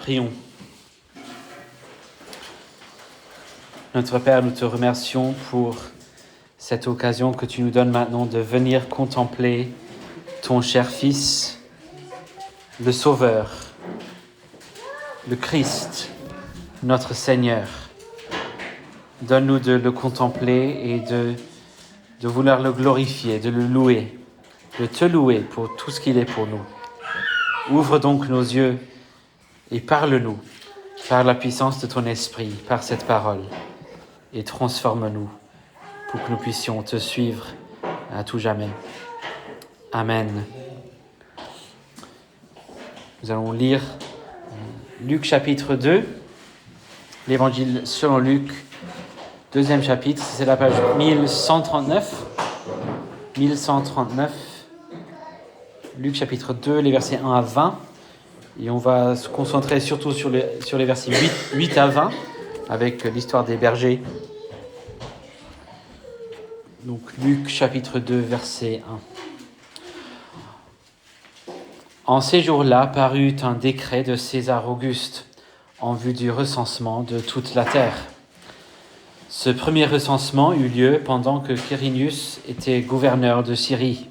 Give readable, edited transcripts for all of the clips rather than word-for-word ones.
Prions. Notre Père, nous te remercions pour cette occasion que tu nous donnes maintenant de venir contempler ton cher Fils, le Sauveur, le Christ, notre Seigneur. Donne-nous de le contempler et de vouloir le glorifier, de le louer, de te louer pour tout ce qu'il est pour nous. Ouvre donc nos yeux et parle-nous par la puissance de ton esprit, par cette parole, et transforme-nous pour que nous puissions te suivre à tout jamais. Amen. Nous allons lire Luc chapitre 2, l'évangile selon Luc, deuxième chapitre, c'est la page 1139. 1139, Luc chapitre 2, les versets 1 à 20. Et on va se concentrer surtout sur les versets 8 à 20, avec l'histoire des bergers. Donc Luc chapitre 2, verset 1. En ces jours-là parut un décret de César Auguste en vue du recensement de toute la terre. Ce premier recensement eut lieu pendant que Quirinius était gouverneur de Syrie.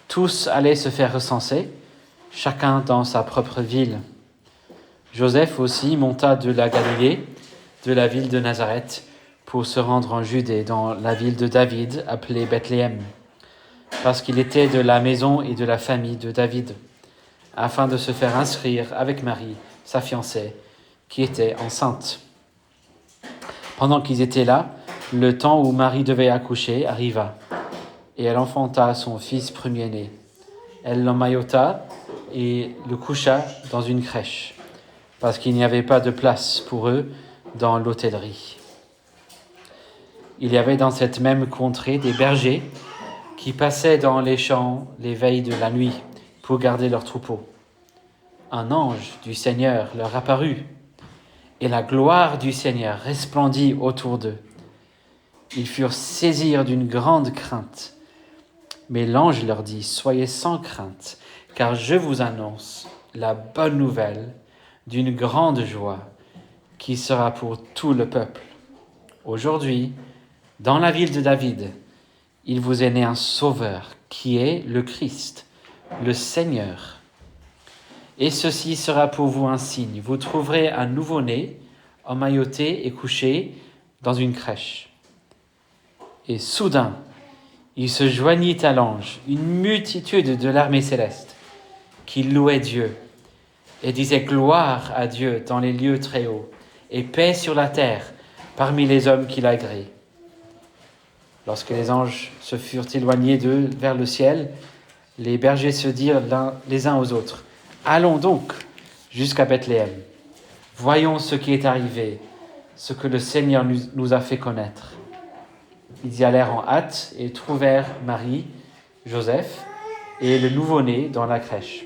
Tous allaient se faire recenser, chacun dans sa propre ville. Joseph aussi monta de la Galilée, de la ville de Nazareth, pour se rendre en Judée, dans la ville de David, appelée Bethléem, parce qu'il était de la maison et de la famille de David, afin de se faire inscrire avec Marie, sa fiancée, qui était enceinte. Pendant qu'ils étaient là, le temps où Marie devait accoucher arriva, et elle enfanta son fils premier-né. Elle l'emmaillota et le coucha dans une crèche, parce qu'il n'y avait pas de place pour eux dans l'hôtellerie. Il y avait dans cette même contrée des bergers qui passaient dans les champs les veilles de la nuit pour garder leurs troupeaux. Un ange du Seigneur leur apparut, et la gloire du Seigneur resplendit autour d'eux. Ils furent saisis d'une grande crainte. Mais l'ange leur dit : « Soyez sans crainte, car je vous annonce la bonne nouvelle d'une grande joie qui sera pour tout le peuple. Aujourd'hui, dans la ville de David, il vous est né un sauveur qui est le Christ, le Seigneur. Et ceci sera pour vous un signe. Vous trouverez un nouveau-né, emmailloté et couché dans une crèche. » Et soudain, il se joignit à l'ange une multitude de l'armée céleste qui louait Dieu et disait gloire à Dieu dans les lieux très hauts et paix sur la terre parmi les hommes qui l'agréent. Lorsque les anges se furent éloignés d'eux vers le ciel, les bergers se dirent les uns aux autres : « Allons donc jusqu'à Bethléem. Voyons ce qui est arrivé, ce que le Seigneur nous a fait connaître. » Ils y allèrent en hâte et trouvèrent Marie, Joseph et le nouveau-né dans la crèche.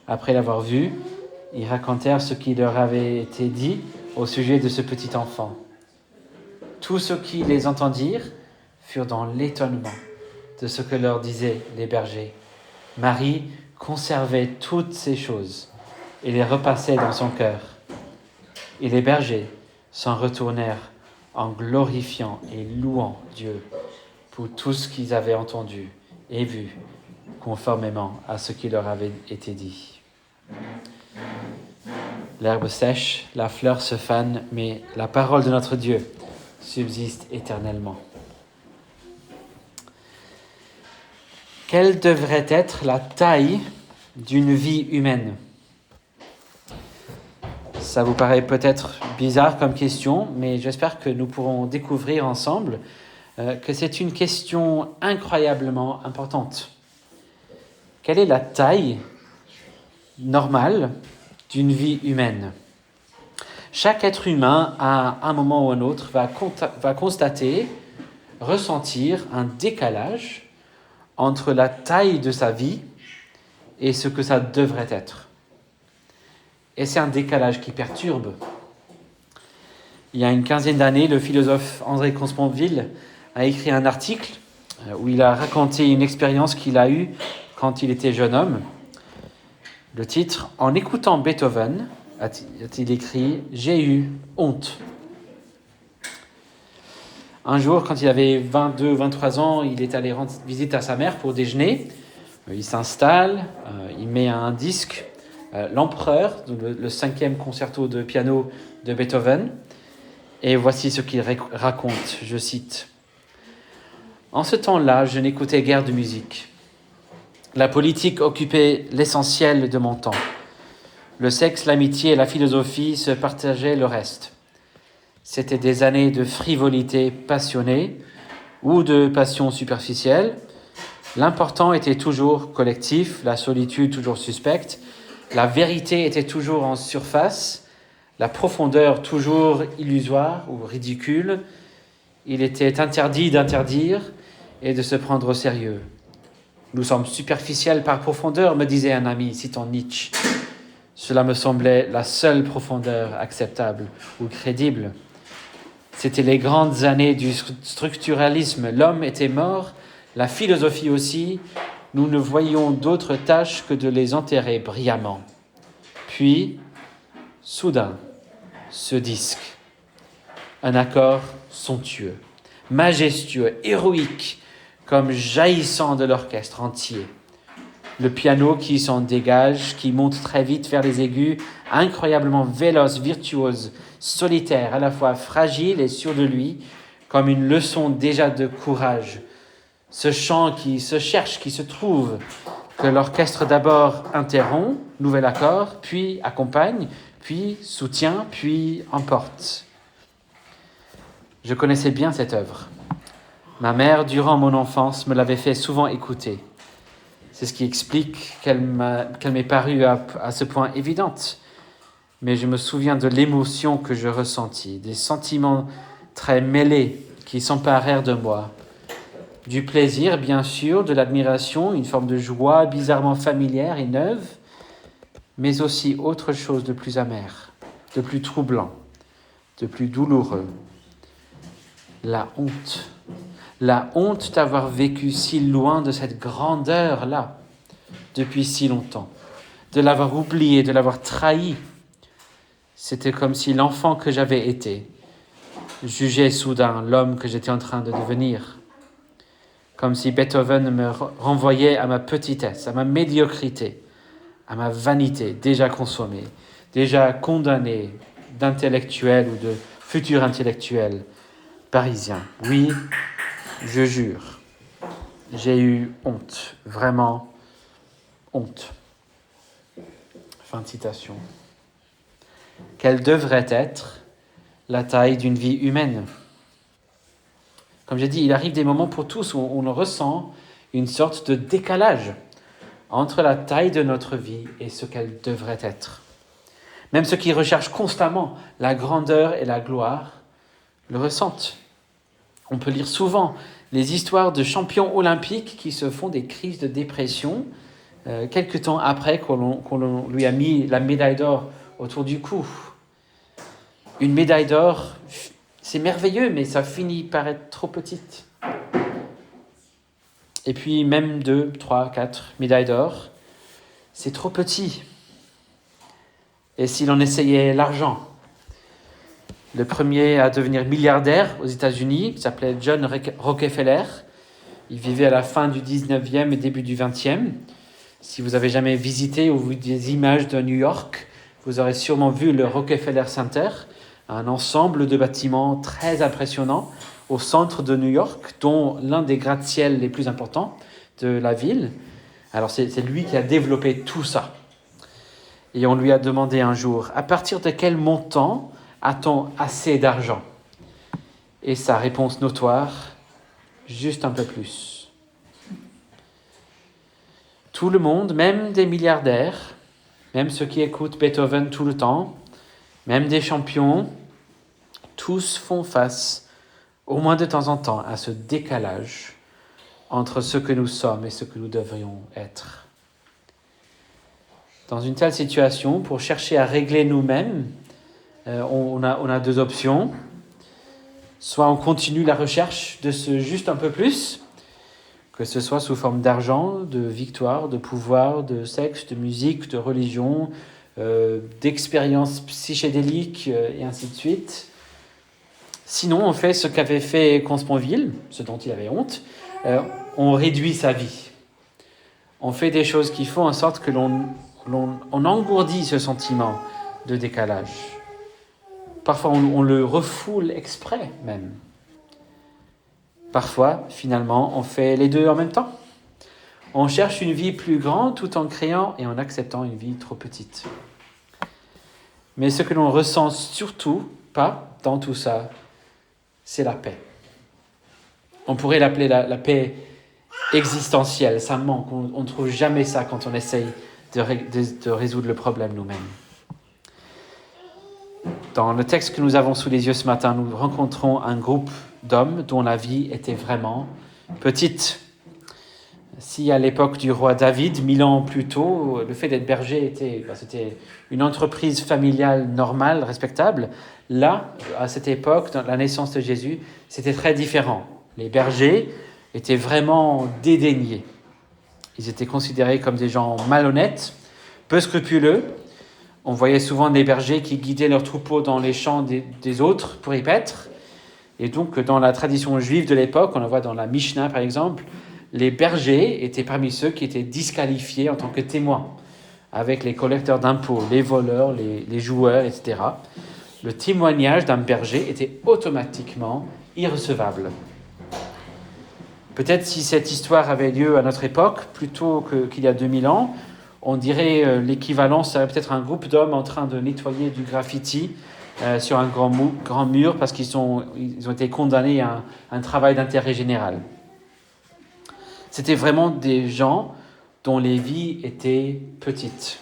Après l'avoir vu, ils racontèrent ce qui leur avait été dit au sujet de ce petit enfant. Tous ceux qui les entendirent furent dans l'étonnement de ce que leur disaient les bergers. Marie conservait toutes ces choses et les repassait dans son cœur. Et les bergers s'en retournèrent en glorifiant et louant Dieu pour tout ce qu'ils avaient entendu et vu, conformément à ce qui leur avait été dit. L'herbe sèche, la fleur se fane, mais la parole de notre Dieu subsiste éternellement. Quelle devrait être la taille d'une vie humaine ? Ça vous paraît peut-être bizarre comme question, mais j'espère que nous pourrons découvrir ensemble que c'est une question incroyablement importante. Quelle est la taille normale d'une vie humaine ? Chaque être humain, à un moment ou un autre, va constater, ressentir un décalage entre la taille de sa vie et ce que ça devrait être. Et c'est un décalage qui perturbe. Il y a une quinzaine d'années, le philosophe André Consponville a écrit un article où il a raconté une expérience qu'il a eue quand il était jeune homme. Le titre, en écoutant Beethoven, a-t-il écrit « J'ai eu honte ». Un jour, quand il avait 22 ou 23 ans, il est allé rendre visite à sa mère pour déjeuner. Il s'installe, il met un disque, l'Empereur, le 5e concerto de piano de Beethoven. Et voici ce qu'il raconte, je cite. « En ce temps-là, je n'écoutais guère de musique. La politique occupait l'essentiel de mon temps. Le sexe, l'amitié et la philosophie se partageaient le reste. C'était des années de frivolité passionnée ou de passion superficielle. L'important était toujours collectif, la solitude toujours suspecte, la vérité était toujours en surface, la profondeur toujours illusoire ou ridicule. Il était interdit d'interdire et de se prendre au sérieux. Nous sommes superficiels par profondeur, me disait un ami, citant Nietzsche. Cela me semblait la seule profondeur acceptable ou crédible. C'était les grandes années du structuralisme. L'homme était mort, la philosophie aussi. Nous ne voyions d'autre tâche que de les enterrer brillamment. Puis, soudain, ce disque. Un accord somptueux, majestueux, héroïque, comme jaillissant de l'orchestre entier. Le piano qui s'en dégage, qui monte très vite vers les aigus, incroyablement véloce, virtuose, solitaire, à la fois fragile et sûr de lui, comme une leçon déjà de courage. Ce chant qui se cherche, qui se trouve, que l'orchestre d'abord interrompt, nouvel accord, puis accompagne, puis soutient, puis emporte. Je connaissais bien cette œuvre. Ma mère, durant mon enfance, me l'avait fait souvent écouter. C'est ce qui explique qu'elle m'est parue à ce point évidente. Mais je me souviens de l'émotion que je ressentis, des sentiments très mêlés qui s'emparèrent de moi. Du plaisir, bien sûr, de l'admiration, une forme de joie bizarrement familière et neuve, mais aussi autre chose de plus amer, de plus troublant, de plus douloureux. La honte. La honte d'avoir vécu si loin de cette grandeur-là, depuis si longtemps, de l'avoir oublié, de l'avoir trahi. C'était comme si l'enfant que j'avais été jugeait soudain l'homme que j'étais en train de devenir. Comme si Beethoven me renvoyait à ma petitesse, à ma médiocrité, à ma vanité déjà consommée, déjà condamnée d'intellectuel ou de futur intellectuel parisien. Oui, je jure, j'ai eu honte, vraiment honte. Fin de citation. Quelle devrait être la taille d'une vie humaine? Comme j'ai dit, il arrive des moments pour tous où on ressent une sorte de décalage entre la taille de notre vie et ce qu'elle devrait être. Même ceux qui recherchent constamment la grandeur et la gloire le ressentent. On peut lire souvent les histoires de champions olympiques qui se font des crises de dépression quelque temps après qu'on lui a mis la médaille d'or autour du cou. Une médaille d'or, c'est merveilleux, mais ça finit par être trop petite. Et puis même 2, 3, 4 médailles d'or, c'est trop petit. Et si l'on essayait l'argent? Le premier à devenir milliardaire aux États-Unis, il s'appelait John Rockefeller. Il vivait à la fin du 19e et début du 20e. Si vous avez jamais visité ou vu des images de New York, vous aurez sûrement vu le Rockefeller Center, un ensemble de bâtiments très impressionnants au centre de New York, dont l'un des gratte-ciels les plus importants de la ville. Alors c'est lui qui a développé tout ça. Et on lui a demandé un jour, à partir de quel montant a-t-on assez d'argent? Et sa réponse notoire, juste un peu plus. Tout le monde, même des milliardaires, même ceux qui écoutent Beethoven tout le temps, même des champions, tous font face, au moins de temps en temps, à ce décalage entre ce que nous sommes et ce que nous devrions être. Dans une telle situation, pour chercher à régler nous-mêmes, on a 2 options. Soit on continue la recherche de ce juste un peu plus, que ce soit sous forme d'argent, de victoire, de pouvoir, de sexe, de musique, de religion, d'expériences psychédéliques et ainsi de suite. Sinon, on fait ce qu'avait fait Consponville, ce dont il avait honte, on réduit sa vie. On fait des choses qui font en sorte que l'on engourdit ce sentiment de décalage. Parfois, on le refoule exprès même. Parfois, finalement, on fait les deux en même temps. On cherche une vie plus grande tout en créant et en acceptant une vie trop petite. Mais ce que l'on ressent surtout pas dans tout ça, c'est la paix. On pourrait l'appeler la paix existentielle. Ça manque. On ne trouve jamais ça quand on essaye de résoudre le problème nous-mêmes. Dans le texte que nous avons sous les yeux ce matin, nous rencontrons un groupe d'hommes dont la vie était vraiment petite. Si à l'époque du roi David, 1000 ans plus tôt, le fait d'être berger c'était une entreprise familiale normale, respectable, là, à cette époque, dans la naissance de Jésus, c'était très différent. Les bergers étaient vraiment dédaignés. Ils étaient considérés comme des gens malhonnêtes, peu scrupuleux. On voyait souvent des bergers qui guidaient leurs troupeaux dans les champs des autres pour y paître. Et donc, dans la tradition juive de l'époque, on le voit dans la Mishnah par exemple, les bergers étaient parmi ceux qui étaient disqualifiés en tant que témoins, avec les collecteurs d'impôts, les voleurs, les joueurs, etc. Le témoignage d'un berger était automatiquement irrecevable. Peut-être si cette histoire avait lieu à notre époque, plutôt qu'il y a 2000 ans, on dirait l'équivalent serait peut-être un groupe d'hommes en train de nettoyer du graffiti sur un grand mur parce qu'ils ont été condamnés à un travail d'intérêt général. C'était vraiment des gens dont les vies étaient petites.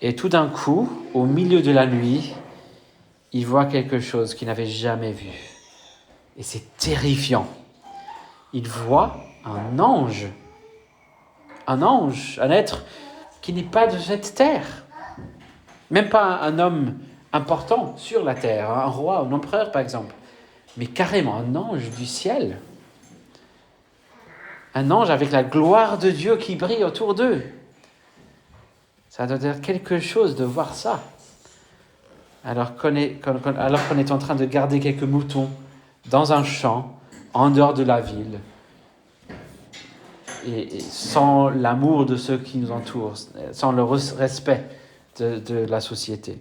Et tout d'un coup, au milieu de la nuit, ils voient quelque chose qu'ils n'avaient jamais vu. Et c'est terrifiant. Ils voient un ange, un être qui n'est pas de cette terre. Même pas un homme important sur la terre, un roi, un empereur par exemple, mais carrément un ange du ciel. Un ange avec la gloire de Dieu qui brille autour d'eux. Ça doit être quelque chose de voir ça. Alors qu'on est en train de garder quelques moutons dans un champ, en dehors de la ville, et sans l'amour de ceux qui nous entourent, sans le respect de la société.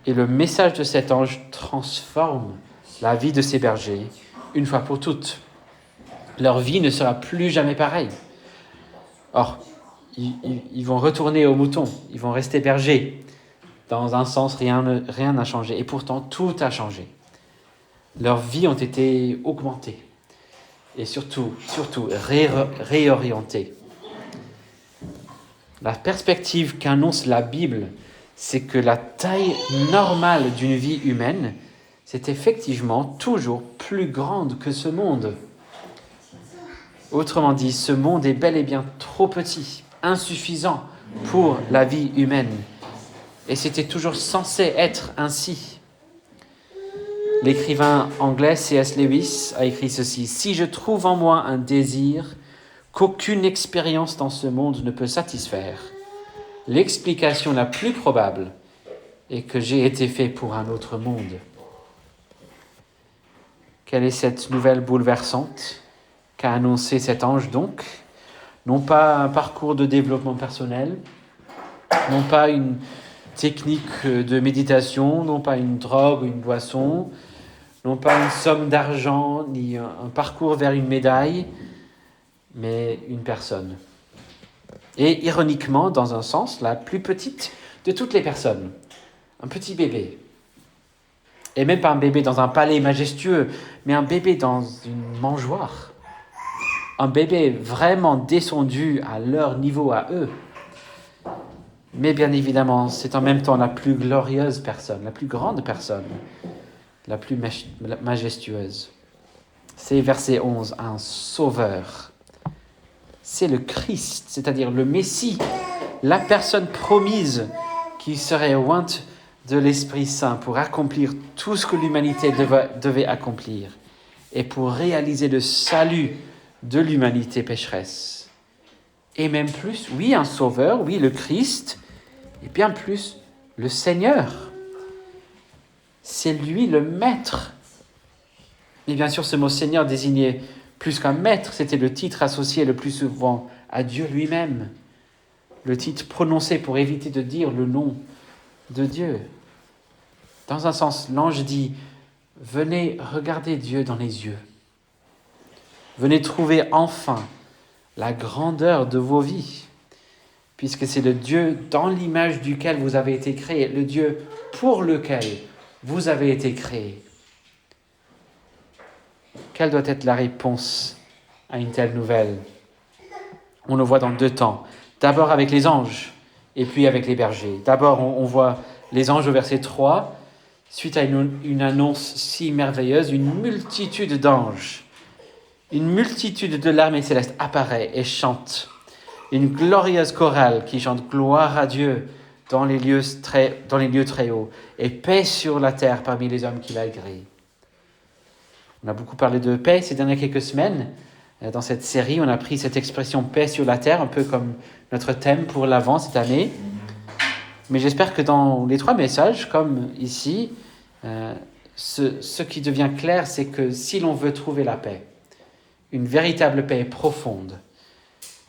Et le message de cet ange transforme la vie de ces bergers une fois pour toutes. Leur vie ne sera plus jamais pareille. Or, ils vont retourner aux moutons, ils vont rester bergers. Dans un sens, rien n'a changé. Et pourtant, tout a changé. Leurs vies ont été augmentées. Et surtout réorientées. La perspective qu'annonce la Bible, c'est que la taille normale d'une vie humaine, c'est effectivement toujours plus grande que ce monde. Autrement dit, ce monde est bel et bien trop petit, insuffisant pour la vie humaine. Et c'était toujours censé être ainsi. L'écrivain anglais C.S. Lewis a écrit ceci: « Si je trouve en moi un désir qu'aucune expérience dans ce monde ne peut satisfaire, l'explication la plus probable est que j'ai été fait pour un autre monde. » Quelle est cette nouvelle bouleversante qu'a annoncé cet ange donc? Non pas un parcours de développement personnel, non pas une technique de méditation, non pas une drogue ou une boisson, non pas une somme d'argent, ni un parcours vers une médaille, mais une personne. Et ironiquement, dans un sens, la plus petite de toutes les personnes. Un petit bébé. Et même pas un bébé dans un palais majestueux, mais un bébé dans une mangeoire. Un bébé vraiment descendu à leur niveau, à eux. Mais bien évidemment, c'est en même temps la plus glorieuse personne, la plus grande personne, la plus majestueuse. C'est verset 11, un sauveur. C'est le Christ, c'est-à-dire le Messie, la personne promise qui serait ointe de l'Esprit Saint pour accomplir tout ce que l'humanité devait accomplir. et pour réaliser le salut de l'humanité pécheresse. Et même plus, oui, un sauveur, oui, le Christ, et bien plus, le Seigneur. C'est lui le maître. Et bien sûr, ce mot Seigneur désignait plus qu'un maître, c'était le titre associé le plus souvent à Dieu lui-même. Le titre prononcé pour éviter de dire le nom de Dieu. Dans un sens, l'ange dit « Venez regarder Dieu dans les yeux. Venez trouver enfin la grandeur de vos vies, puisque c'est le Dieu dans l'image duquel vous avez été créés, le Dieu pour lequel vous avez été créés. » Quelle doit être la réponse à une telle nouvelle? On le voit dans 2 temps. D'abord avec les anges, et puis avec les bergers. D'abord, on voit les anges au verset 3, suite à une annonce si merveilleuse, une multitude d'anges, une multitude de l'armée céleste apparaît et chante. Une glorieuse chorale qui chante gloire à Dieu dans les lieux très hauts, et paix sur la terre parmi les hommes qui l'agréent. On a beaucoup parlé de paix ces dernières quelques semaines. Dans cette série, on a pris cette expression paix sur la terre, un peu comme notre thème pour l'Avent cette année. Mais j'espère que dans les 3 messages, comme ici, ce qui devient clair, c'est que si l'on veut trouver la paix, une véritable paix profonde,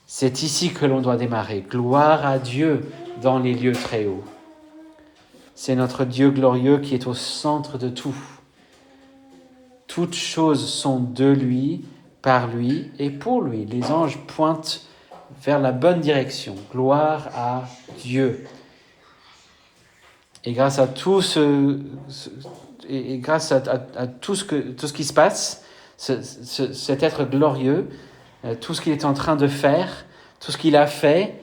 c'est ici que l'on doit démarrer. Gloire à Dieu dans les lieux très hauts. C'est notre Dieu glorieux qui est au centre de tout. Toutes choses sont de lui, par lui et pour lui. Les anges pointent vers la bonne direction. Gloire à Dieu. Et grâce à tout tout ce qui se passe, cet être glorieux, tout ce qu'il est en train de faire, tout ce qu'il a fait,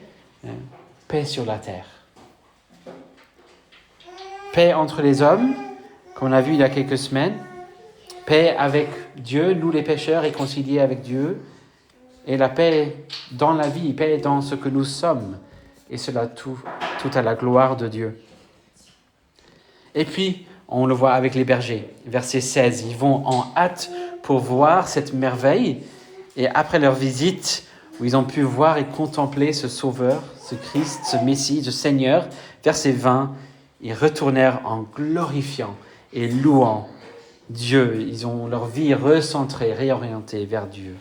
paix sur la terre. Paix entre les hommes, comme on a vu il y a quelques semaines. Paix avec Dieu, nous les pécheurs réconciliés avec Dieu. Et la paix dans la vie, paix dans ce que nous sommes. Et cela tout à la gloire de Dieu. Et puis, on le voit avec les bergers. Verset 16, ils vont en hâte pour voir cette merveille. Et après leur visite, où ils ont pu voir et contempler ce Sauveur, ce Christ, ce Messie, ce Seigneur, verset 20, ils retournèrent en glorifiant et louant Dieu. Ils ont leur vie recentrée, réorientée vers Dieu.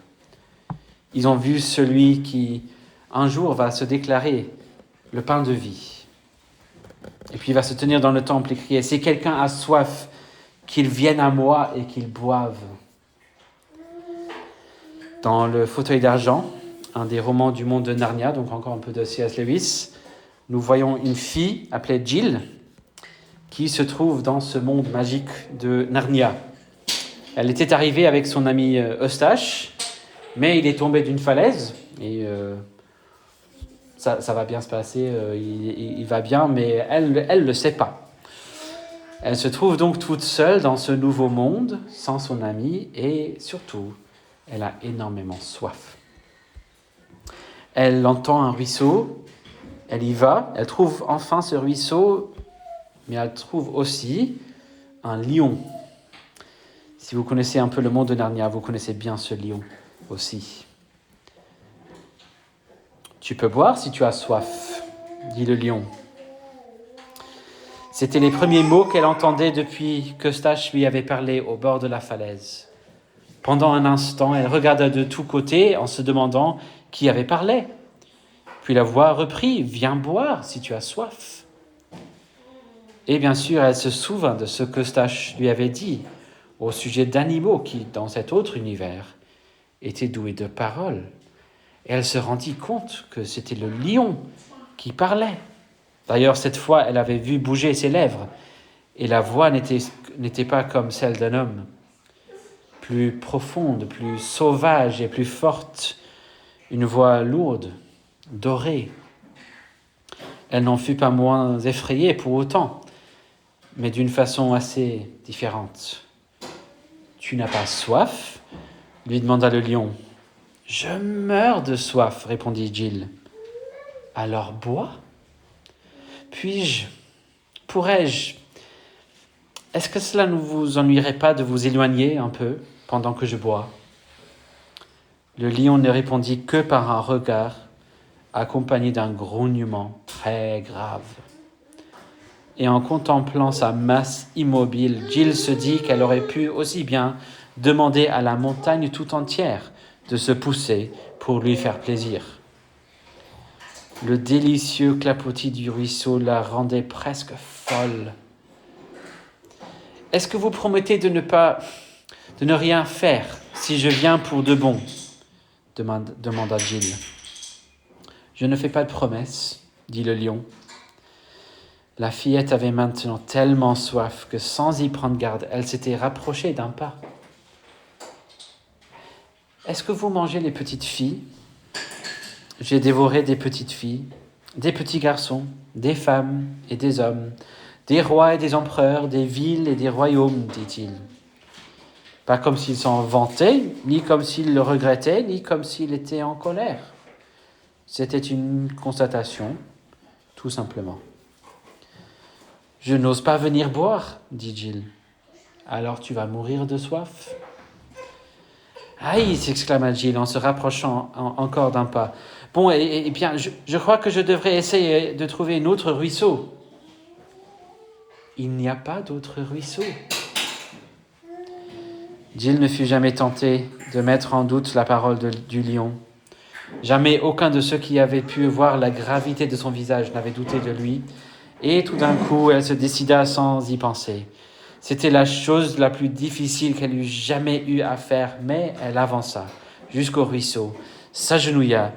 Ils ont vu celui qui, un jour, va se déclarer le pain de vie. Et puis il va se tenir dans le temple et crier « Si quelqu'un a soif, qu'il vienne à moi et qu'il boive. » Dans Le Fauteuil d'argent, un des romans du monde de Narnia, donc encore un peu de C.S. Lewis, nous voyons une fille appelée Jill qui se trouve dans ce monde magique de Narnia. Elle était arrivée avec son ami Eustache, mais il est tombé d'une falaise et ça va bien se passer, il va bien, mais elle ne le sait pas. Elle se trouve donc toute seule dans ce nouveau monde, sans son ami, et surtout, elle a énormément soif. Elle entend un ruisseau, elle y va, elle trouve enfin ce ruisseau, mais elle trouve aussi un lion. Si vous connaissez un peu le monde de Narnia, vous connaissez bien ce lion aussi. « Tu peux boire si tu as soif, » dit le lion. C'était les premiers mots qu'elle entendait depuis qu'Eustache lui avait parlé au bord de la falaise. Pendant un instant, elle regarda de tous côtés en se demandant qui avait parlé. Puis la voix reprit « Viens boire si tu as soif. » Et bien sûr, elle se souvint de ce qu'Eustache lui avait dit au sujet d'animaux qui, dans cet autre univers, étaient doués de paroles. Et elle se rendit compte que c'était le lion qui parlait. D'ailleurs, cette fois, elle avait vu bouger ses lèvres, et la voix n'était pas comme celle d'un homme, plus profonde, plus sauvage et plus forte, une voix lourde, dorée. Elle n'en fut pas moins effrayée pour autant, mais d'une façon assez différente. « Tu n'as pas soif ?» lui demanda le lion. « Je meurs de soif, » répondit Jill. « Alors bois ? Pourrais-je ? Est-ce que cela ne vous ennuierait pas de vous éloigner un peu pendant que je bois. Le lion ne répondit que par un regard, accompagné d'un grognement très grave. Et en contemplant sa masse immobile, Jill se dit qu'elle aurait pu aussi bien demander à la montagne tout entière de se pousser pour lui faire plaisir. Le délicieux clapotis du ruisseau la rendait presque folle. « Est-ce que vous promettez de ne rien faire si je viens pour de bon ?» demanda Jill. « Je ne fais pas de promesses, » dit le lion. La fillette avait maintenant tellement soif que sans y prendre garde, elle s'était rapprochée d'un pas. « Est-ce que vous mangez les petites filles ? J'ai dévoré des petites filles, des petits garçons, des femmes et des hommes, des rois et des empereurs, des villes et des royaumes, dit-il. Pas comme s'il s'en vantait, ni comme s'il le regrettait, ni comme s'il était en colère. C'était une constatation, tout simplement. « Je n'ose pas venir boire, dit Jill. Alors tu vas mourir de soif. »« Aïe !» s'exclama Jill en se rapprochant encore d'un pas. « Bon, eh bien, je crois que je devrais essayer de trouver un autre ruisseau. »« Il n'y a pas d'autre ruisseau. » Jill ne fut jamais tentée de mettre en doute la parole du lion. Jamais aucun de ceux qui avaient pu voir la gravité de son visage n'avait douté de lui. Et tout d'un coup, elle se décida sans y penser. C'était la chose la plus difficile qu'elle eût jamais eu à faire, mais elle avança jusqu'au ruisseau, s'agenouilla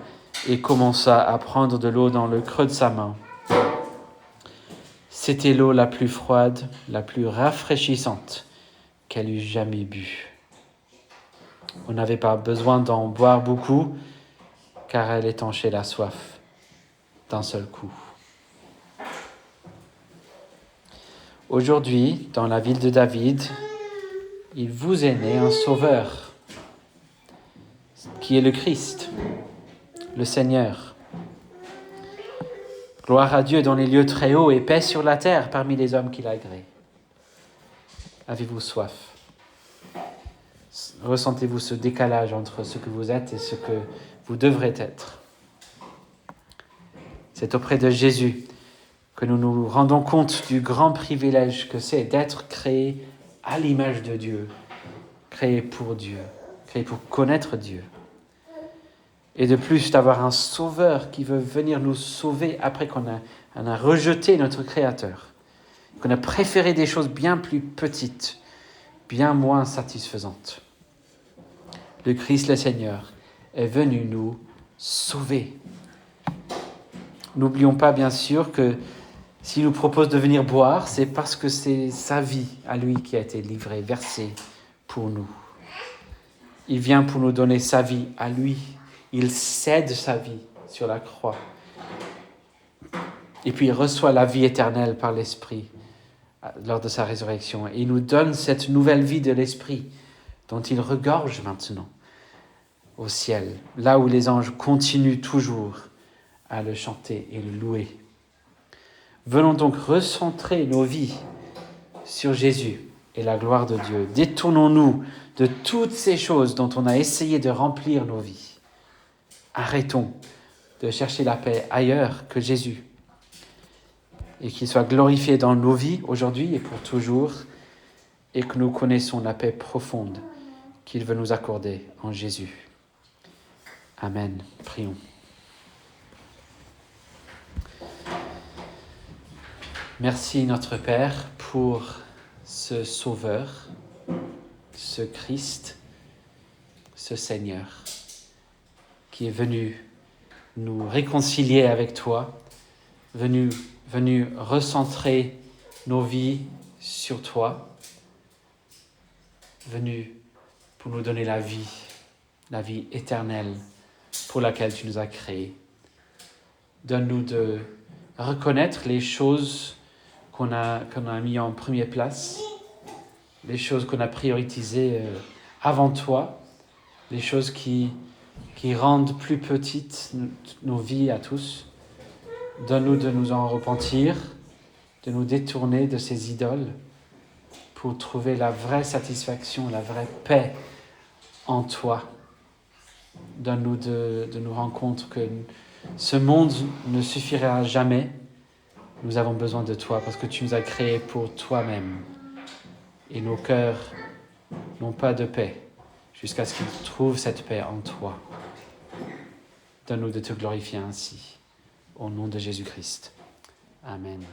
et commença à prendre de l'eau dans le creux de sa main. C'était l'eau la plus froide, la plus rafraîchissante qu'elle eût jamais bu. On n'avait pas besoin d'en boire beaucoup, car elle étanchait la soif d'un seul coup. Aujourd'hui, dans la ville de David, il vous est né un sauveur, qui est le Christ, le Seigneur. Gloire à Dieu dans les lieux très hauts et paix sur la terre parmi les hommes qu'il agrée. Avez-vous soif ? Ressentez-vous ce décalage entre ce que vous êtes et ce que vous devrez être ? C'est auprès de Jésus que nous nous rendons compte du grand privilège que c'est d'être créé à l'image de Dieu, créé pour connaître Dieu. Et de plus, d'avoir un sauveur qui veut venir nous sauver après qu'on a rejeté notre Créateur, qu'on a préféré des choses bien plus petites, bien moins satisfaisantes. Le Christ, le Seigneur, est venu nous sauver. N'oublions pas, bien sûr, que s'il nous propose de venir boire, c'est parce que c'est sa vie à lui qui a été livrée, versée pour nous. Il vient pour nous donner sa vie à lui. Il cède sa vie sur la croix. Et puis il reçoit la vie éternelle par l'Esprit lors de sa résurrection. Et il nous donne cette nouvelle vie de l'Esprit dont il regorge maintenant au ciel, là où les anges continuent toujours à le chanter et le louer. Venons donc recentrer nos vies sur Jésus et la gloire de Dieu. Détournons-nous de toutes ces choses dont on a essayé de remplir nos vies. Arrêtons de chercher la paix ailleurs que Jésus. Et qu'il soit glorifié dans nos vies aujourd'hui et pour toujours, et que nous connaissons la paix profonde qu'il veut nous accorder en Jésus. Amen. Prions. Merci notre Père pour ce Sauveur, ce Christ, ce Seigneur qui est venu nous réconcilier avec toi, venu recentrer nos vies sur toi, venu pour nous donner la vie éternelle pour laquelle tu nous as créés. Donne-nous de reconnaître les choses qu'on a mis en première place, les choses qu'on a prioritisées avant toi, les choses qui rendent plus petites nos vies à tous. Donne-nous de nous en repentir, de nous détourner de ces idoles pour trouver la vraie satisfaction, la vraie paix en toi. Donne-nous de nous rendre compte que ce monde ne suffira jamais. Nous avons besoin de toi parce que tu nous as créés pour toi-même. Et nos cœurs n'ont pas de paix jusqu'à ce qu'ils trouvent cette paix en toi. Donne-nous de te glorifier ainsi. Au nom de Jésus-Christ. Amen.